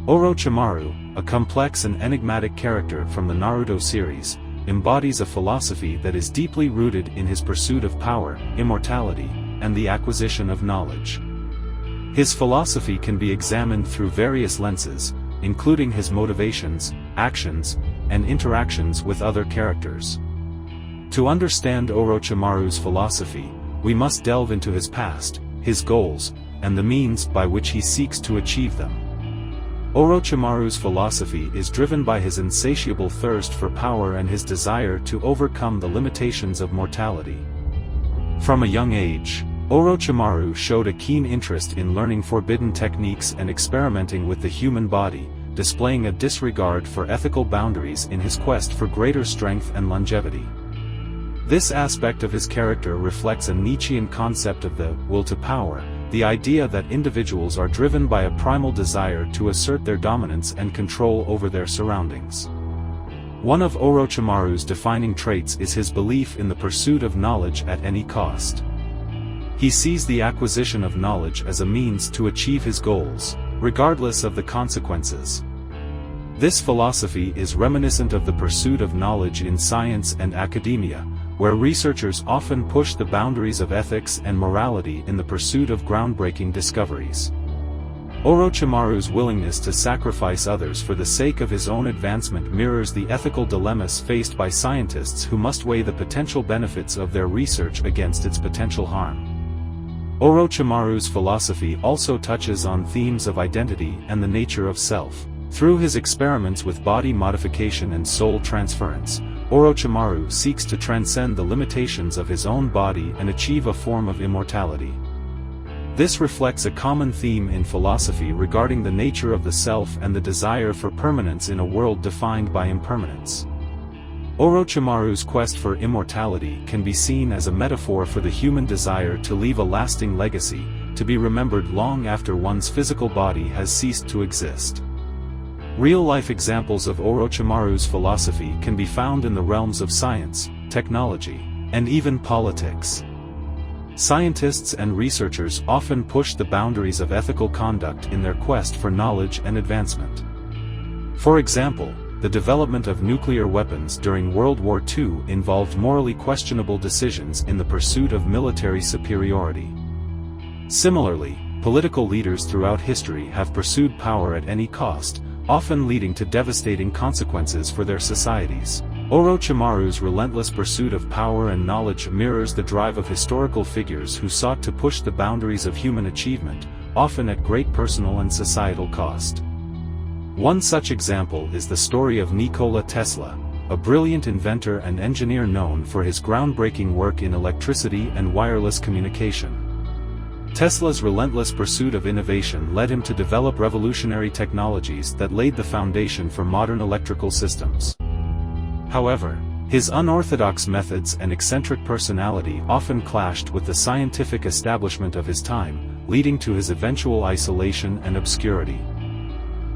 Orochimaru, a complex and enigmatic character from the Naruto series, embodies a philosophy that is deeply rooted in his pursuit of power, immortality, and the acquisition of knowledge. His philosophy can be examined through various lenses, including his motivations, actions, and interactions with other characters. To understand Orochimaru's philosophy, we must delve into his past, his goals, and the means by which he seeks to achieve them. Orochimaru's philosophy is driven by his insatiable thirst for power and his desire to overcome the limitations of mortality. From a young age, Orochimaru showed a keen interest in learning forbidden techniques and experimenting with the human body, displaying a disregard for ethical boundaries in his quest for greater strength and longevity. This aspect of his character reflects a Nietzschean concept of the will to power, the idea that individuals are driven by a primal desire to assert their dominance and control over their surroundings. One of Orochimaru's defining traits is his belief in the pursuit of knowledge at any cost. He sees the acquisition of knowledge as a means to achieve his goals, regardless of the consequences. This philosophy is reminiscent of the pursuit of knowledge in science and academia, where researchers often push the boundaries of ethics and morality in the pursuit of groundbreaking discoveries. Orochimaru's willingness to sacrifice others for the sake of his own advancement mirrors the ethical dilemmas faced by scientists who must weigh the potential benefits of their research against its potential harm. Orochimaru's philosophy also touches on themes of identity and the nature of self. Through his experiments with body modification and soul transference, Orochimaru seeks to transcend the limitations of his own body and achieve a form of immortality. This reflects a common theme in philosophy regarding the nature of the self and the desire for permanence in a world defined by impermanence. Orochimaru's quest for immortality can be seen as a metaphor for the human desire to leave a lasting legacy, to be remembered long after one's physical body has ceased to exist. Real-life examples of Orochimaru's philosophy can be found in the realms of science, technology, and even politics. Scientists and researchers often push the boundaries of ethical conduct in their quest for knowledge and advancement. For example, the development of nuclear weapons during World War II involved morally questionable decisions in the pursuit of military superiority. Similarly, political leaders throughout history have pursued power at any cost, often leading to devastating consequences for their societies. Orochimaru's relentless pursuit of power and knowledge mirrors the drive of historical figures who sought to push the boundaries of human achievement, often at great personal and societal cost. One such example is the story of Nikola Tesla, a brilliant inventor and engineer known for his groundbreaking work in electricity and wireless communication. Tesla's relentless pursuit of innovation led him to develop revolutionary technologies that laid the foundation for modern electrical systems. However, his unorthodox methods and eccentric personality often clashed with the scientific establishment of his time, leading to his eventual isolation and obscurity.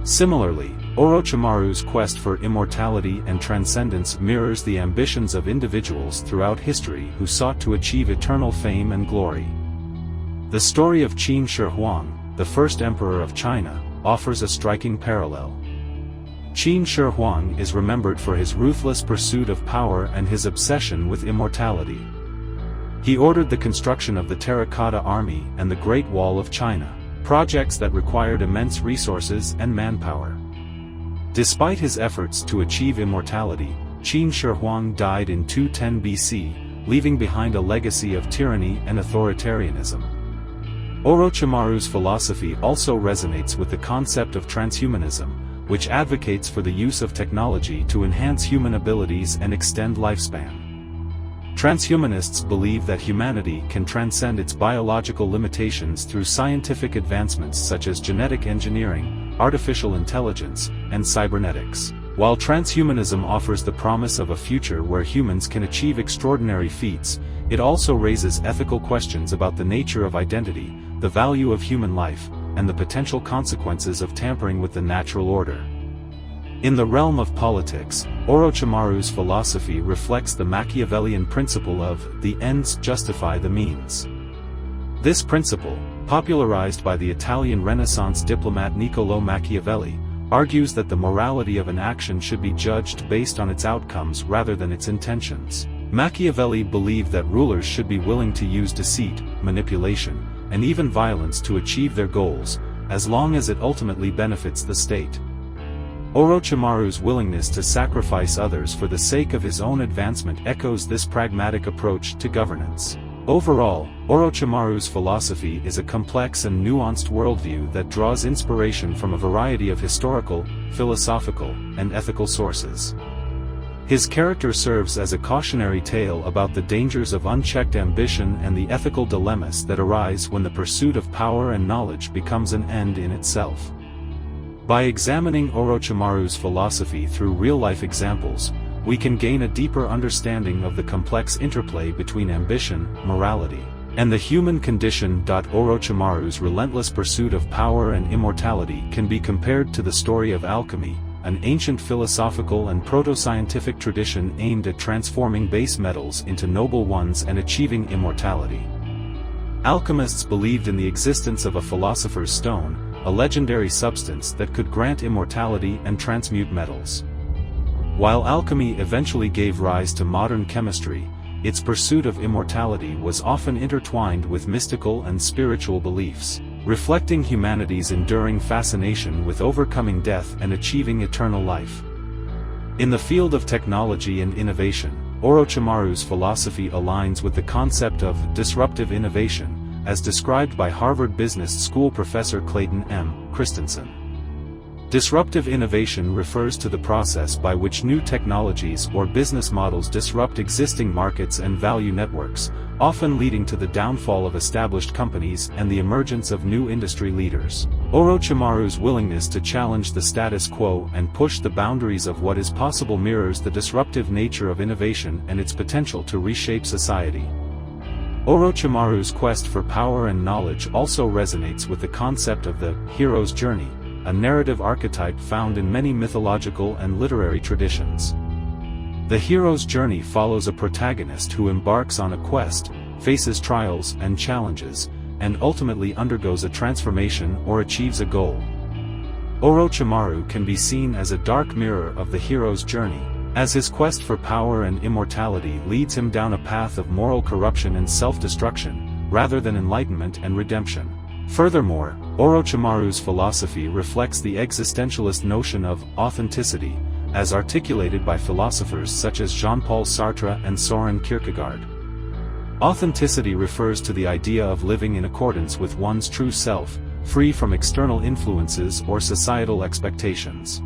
Similarly, Orochimaru's quest for immortality and transcendence mirrors the ambitions of individuals throughout history who sought to achieve eternal fame and glory. The story of Qin Shi Huang, the first emperor of China, offers a striking parallel. Qin Shi Huang is remembered for his ruthless pursuit of power and his obsession with immortality. He ordered the construction of the Terracotta Army and the Great Wall of China, projects that required immense resources and manpower. Despite his efforts to achieve immortality, Qin Shi Huang died in 210 BC, leaving behind a legacy of tyranny and authoritarianism. Orochimaru's philosophy also resonates with the concept of transhumanism, which advocates for the use of technology to enhance human abilities and extend lifespan. Transhumanists believe that humanity can transcend its biological limitations through scientific advancements such as genetic engineering, artificial intelligence, and cybernetics. While transhumanism offers the promise of a future where humans can achieve extraordinary feats, it also raises ethical questions about the nature of identity, the value of human life, and the potential consequences of tampering with the natural order. In the realm of politics, Orochimaru's philosophy reflects the Machiavellian principle of the ends justify the means. This principle, popularized by the Italian Renaissance diplomat Niccolò Machiavelli, argues that the morality of an action should be judged based on its outcomes rather than its intentions. Machiavelli believed that rulers should be willing to use deceit, manipulation, and even violence to achieve their goals, as long as it ultimately benefits the state. Orochimaru's willingness to sacrifice others for the sake of his own advancement echoes this pragmatic approach to governance. Overall, Orochimaru's philosophy is a complex and nuanced worldview that draws inspiration from a variety of historical, philosophical, and ethical sources. His character serves as a cautionary tale about the dangers of unchecked ambition and the ethical dilemmas that arise when the pursuit of power and knowledge becomes an end in itself. By examining Orochimaru's philosophy through real-life examples, we can gain a deeper understanding of the complex interplay between ambition, morality, and the human condition. Orochimaru's relentless pursuit of power and immortality can be compared to the story of alchemy, an ancient philosophical and proto-scientific tradition aimed at transforming base metals into noble ones and achieving immortality. Alchemists believed in the existence of a philosopher's stone, a legendary substance that could grant immortality and transmute metals. While alchemy eventually gave rise to modern chemistry, its pursuit of immortality was often intertwined with mystical and spiritual beliefs, reflecting humanity's enduring fascination with overcoming death and achieving eternal life. In the field of technology and innovation, Orochimaru's philosophy aligns with the concept of disruptive innovation, as described by Harvard Business School professor Clayton M. Christensen. Disruptive innovation refers to the process by which new technologies or business models disrupt existing markets and value networks, often leading to the downfall of established companies and the emergence of new industry leaders. Orochimaru's willingness to challenge the status quo and push the boundaries of what is possible mirrors the disruptive nature of innovation and its potential to reshape society. Orochimaru's quest for power and knowledge also resonates with the concept of the hero's journey, a narrative archetype found in many mythological and literary traditions. The hero's journey follows a protagonist who embarks on a quest, faces trials and challenges, and ultimately undergoes a transformation or achieves a goal. Orochimaru can be seen as a dark mirror of the hero's journey, as his quest for power and immortality leads him down a path of moral corruption and self-destruction, rather than enlightenment and redemption. Furthermore, Orochimaru's philosophy reflects the existentialist notion of authenticity, as articulated by philosophers such as Jean-Paul Sartre and Soren Kierkegaard. Authenticity refers to the idea of living in accordance with one's true self, free from external influences or societal expectations.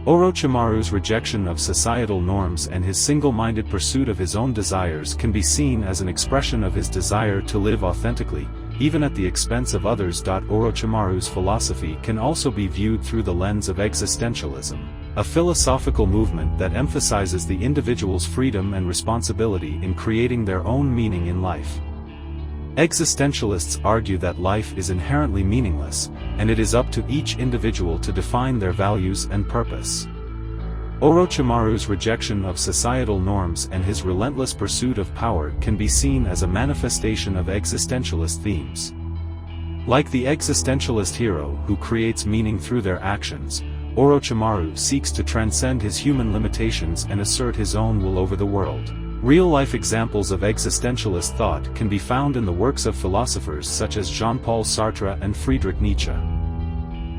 Orochimaru's rejection of societal norms and his single-minded pursuit of his own desires can be seen as an expression of his desire to live authentically, even at the expense of others. Orochimaru's philosophy can also be viewed through the lens of existentialism, a philosophical movement that emphasizes the individual's freedom and responsibility in creating their own meaning in life. Existentialists argue that life is inherently meaningless, and it is up to each individual to define their values and purpose. Orochimaru's rejection of societal norms and his relentless pursuit of power can be seen as a manifestation of existentialist themes. Like the existentialist hero who creates meaning through their actions, Orochimaru seeks to transcend his human limitations and assert his own will over the world. Real-life examples of existentialist thought can be found in the works of philosophers such as Jean-Paul Sartre and Friedrich Nietzsche.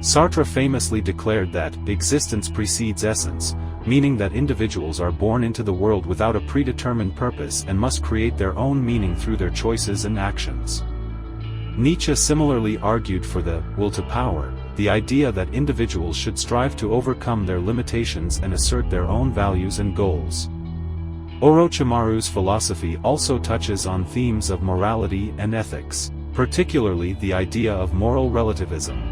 Sartre famously declared that existence precedes essence, meaning that individuals are born into the world without a predetermined purpose and must create their own meaning through their choices and actions. Nietzsche similarly argued for the will to power, the idea that individuals should strive to overcome their limitations and assert their own values and goals. Orochimaru's philosophy also touches on themes of morality and ethics, particularly the idea of moral relativism.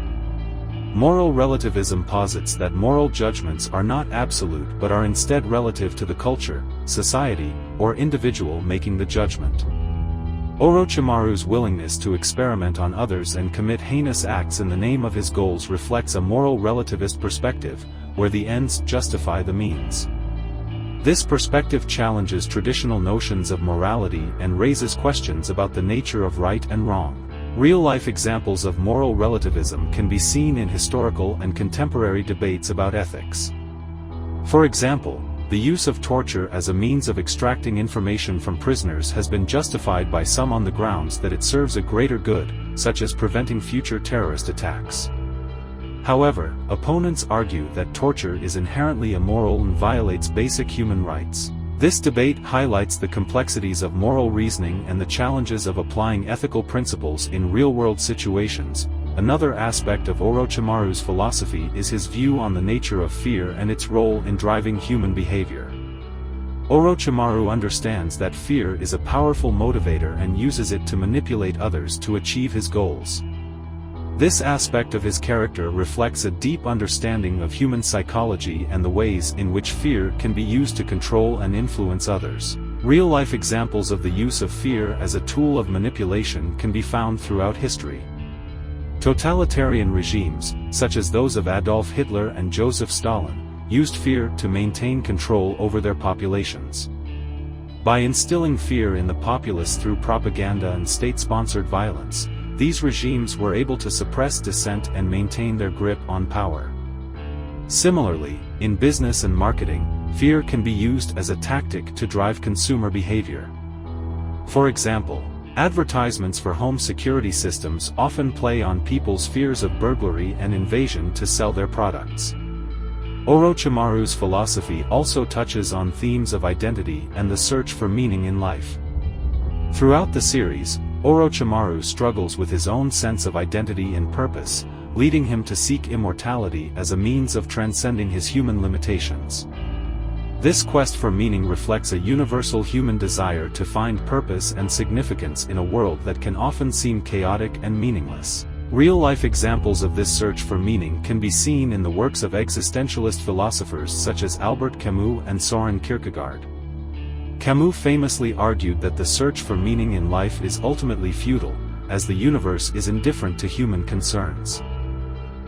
Moral relativism posits that moral judgments are not absolute but are instead relative to the culture, society, or individual making the judgment. Orochimaru's willingness to experiment on others and commit heinous acts in the name of his goals reflects a moral relativist perspective, where the ends justify the means. This perspective challenges traditional notions of morality and raises questions about the nature of right and wrong. Real-life examples of moral relativism can be seen in historical and contemporary debates about ethics. For example, the use of torture as a means of extracting information from prisoners has been justified by some on the grounds that it serves a greater good, such as preventing future terrorist attacks. However, opponents argue that torture is inherently immoral and violates basic human rights. This debate highlights the complexities of moral reasoning and the challenges of applying ethical principles in real-world situations. Another aspect of Orochimaru's philosophy is his view on the nature of fear and its role in driving human behavior. Orochimaru understands that fear is a powerful motivator and uses it to manipulate others to achieve his goals. This aspect of his character reflects a deep understanding of human psychology and the ways in which fear can be used to control and influence others. Real-life examples of the use of fear as a tool of manipulation can be found throughout history. Totalitarian regimes, such as those of Adolf Hitler and Joseph Stalin, used fear to maintain control over their populations. By instilling fear in the populace through propaganda and state-sponsored violence, these regimes were able to suppress dissent and maintain their grip on power. Similarly, in business and marketing, fear can be used as a tactic to drive consumer behavior. For example, advertisements for home security systems often play on people's fears of burglary and invasion to sell their products. Orochimaru's philosophy also touches on themes of identity and the search for meaning in life. Throughout the series, Orochimaru struggles with his own sense of identity and purpose, leading him to seek immortality as a means of transcending his human limitations. This quest for meaning reflects a universal human desire to find purpose and significance in a world that can often seem chaotic and meaningless. Real-life examples of this search for meaning can be seen in the works of existentialist philosophers such as Albert Camus and Soren Kierkegaard. Camus famously argued that the search for meaning in life is ultimately futile, as the universe is indifferent to human concerns.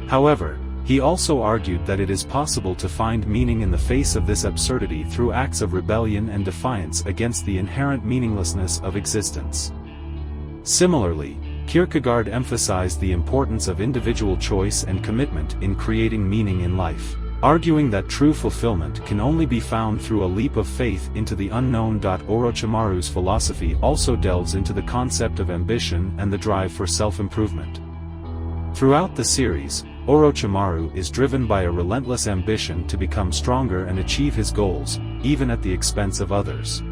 However, he also argued that it is possible to find meaning in the face of this absurdity through acts of rebellion and defiance against the inherent meaninglessness of existence. Similarly, Kierkegaard emphasized the importance of individual choice and commitment in creating meaning in life, arguing that true fulfillment can only be found through a leap of faith into the unknown. Orochimaru's philosophy also delves into the concept of ambition and the drive for self-improvement. Throughout the series, Orochimaru is driven by a relentless ambition to become stronger and achieve his goals, even at the expense of others.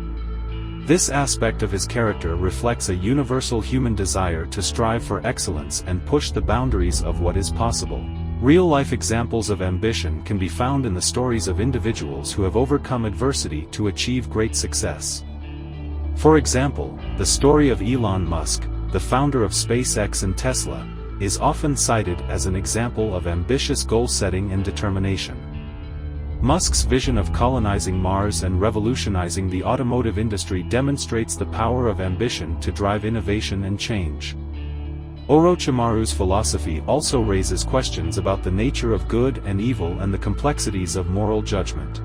This aspect of his character reflects a universal human desire to strive for excellence and push the boundaries of what is possible. Real-life examples of ambition can be found in the stories of individuals who have overcome adversity to achieve great success. For example, the story of Elon Musk, the founder of SpaceX and Tesla, is often cited as an example of ambitious goal-setting and determination. Musk's vision of colonizing Mars and revolutionizing the automotive industry demonstrates the power of ambition to drive innovation and change. Orochimaru's philosophy also raises questions about the nature of good and evil and the complexities of moral judgment.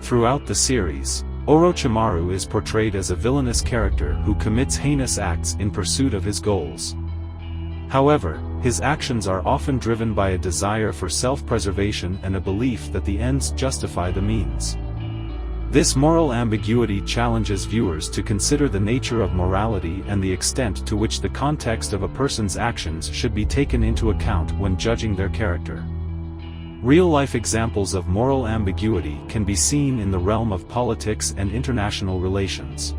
Throughout the series, Orochimaru is portrayed as a villainous character who commits heinous acts in pursuit of his goals. However, his actions are often driven by a desire for self-preservation and a belief that the ends justify the means. This moral ambiguity challenges viewers to consider the nature of morality and the extent to which the context of a person's actions should be taken into account when judging their character. Real-life examples of moral ambiguity can be seen in the realm of politics and international relations.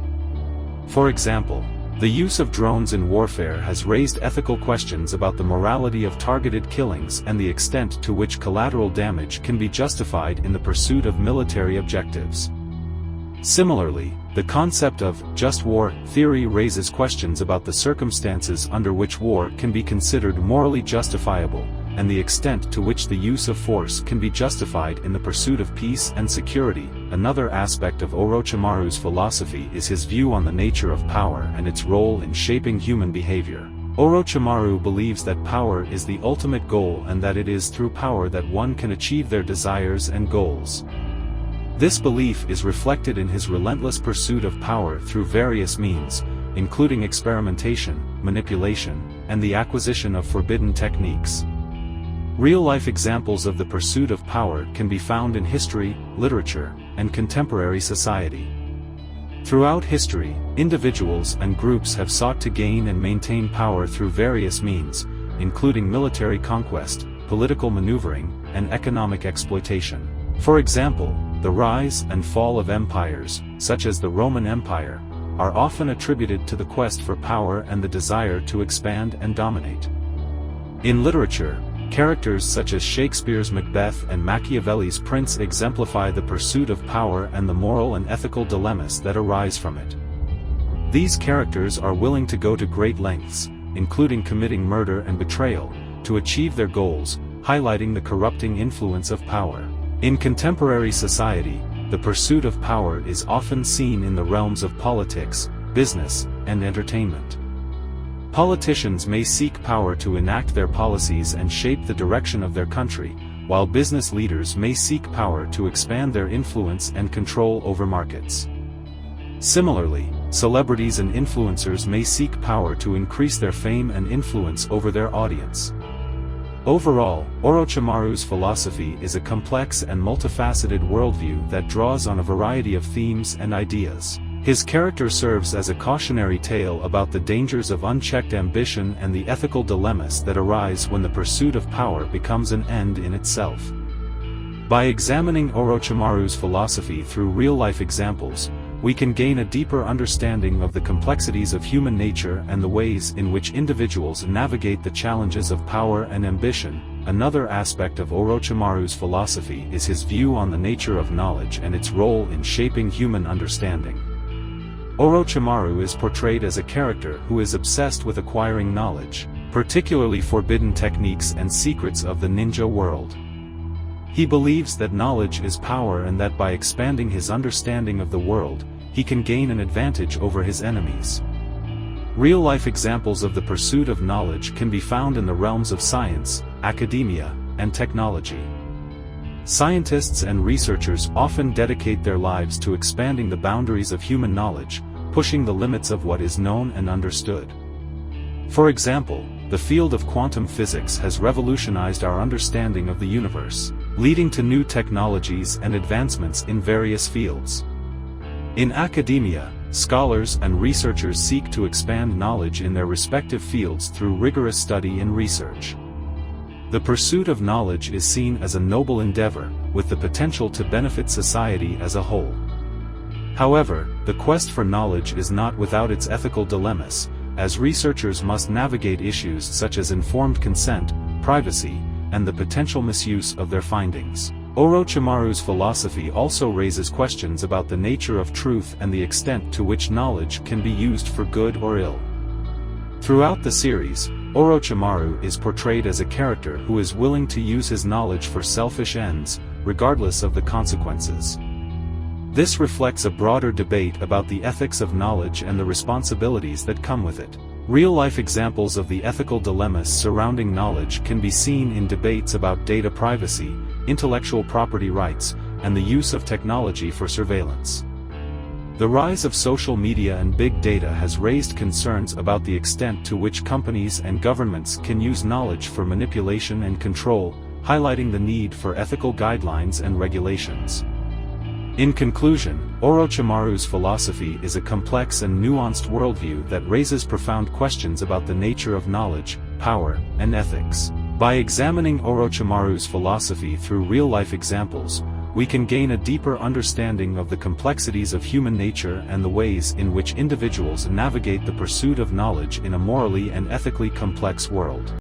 For example, the use of drones in warfare has raised ethical questions about the morality of targeted killings and the extent to which collateral damage can be justified in the pursuit of military objectives. Similarly, the concept of just war theory raises questions about the circumstances under which war can be considered morally justifiable, and the extent to which the use of force can be justified in the pursuit of peace and security. Another aspect of Orochimaru's philosophy is his view on the nature of power and its role in shaping human behavior. Orochimaru believes that power is the ultimate goal and that it is through power that one can achieve their desires and goals. This belief is reflected in his relentless pursuit of power through various means, including experimentation, manipulation, and the acquisition of forbidden techniques. Real-life examples of the pursuit of power can be found in history, literature, and contemporary society. Throughout history, individuals and groups have sought to gain and maintain power through various means, including military conquest, political maneuvering, and economic exploitation. For example, the rise and fall of empires, such as the Roman Empire, are often attributed to the quest for power and the desire to expand and dominate. In literature, characters such as Shakespeare's Macbeth and Machiavelli's Prince exemplify the pursuit of power and the moral and ethical dilemmas that arise from it. These characters are willing to go to great lengths, including committing murder and betrayal, to achieve their goals, highlighting the corrupting influence of power. In contemporary society, the pursuit of power is often seen in the realms of politics, business, and entertainment. Politicians may seek power to enact their policies and shape the direction of their country, while business leaders may seek power to expand their influence and control over markets. Similarly, celebrities and influencers may seek power to increase their fame and influence over their audience. Overall, Orochimaru's philosophy is a complex and multifaceted worldview that draws on a variety of themes and ideas. His character serves as a cautionary tale about the dangers of unchecked ambition and the ethical dilemmas that arise when the pursuit of power becomes an end in itself. By examining Orochimaru's philosophy through real-life examples, we can gain a deeper understanding of the complexities of human nature and the ways in which individuals navigate the challenges of power and ambition. Another aspect of Orochimaru's philosophy is his view on the nature of knowledge and its role in shaping human understanding. Orochimaru is portrayed as a character who is obsessed with acquiring knowledge, particularly forbidden techniques and secrets of the ninja world. He believes that knowledge is power and that by expanding his understanding of the world, he can gain an advantage over his enemies. Real-life examples of the pursuit of knowledge can be found in the realms of science, academia, and technology. Scientists and researchers often dedicate their lives to expanding the boundaries of human knowledge, pushing the limits of what is known and understood. For example, the field of quantum physics has revolutionized our understanding of the universe, leading to new technologies and advancements in various fields. In academia, scholars and researchers seek to expand knowledge in their respective fields through rigorous study and research. The pursuit of knowledge is seen as a noble endeavor, with the potential to benefit society as a whole. However, the quest for knowledge is not without its ethical dilemmas, as researchers must navigate issues such as informed consent, privacy, and the potential misuse of their findings. Orochimaru's philosophy also raises questions about the nature of truth and the extent to which knowledge can be used for good or ill. Throughout the series, Orochimaru is portrayed as a character who is willing to use his knowledge for selfish ends, regardless of the consequences. This reflects a broader debate about the ethics of knowledge and the responsibilities that come with it. Real-life examples of the ethical dilemmas surrounding knowledge can be seen in debates about data privacy, intellectual property rights, and the use of technology for surveillance. The rise of social media and big data has raised concerns about the extent to which companies and governments can use knowledge for manipulation and control, highlighting the need for ethical guidelines and regulations. In conclusion, Orochimaru's philosophy is a complex and nuanced worldview that raises profound questions about the nature of knowledge, power, and ethics. By examining Orochimaru's philosophy through real-life examples, we can gain a deeper understanding of the complexities of human nature and the ways in which individuals navigate the pursuit of knowledge in a morally and ethically complex world.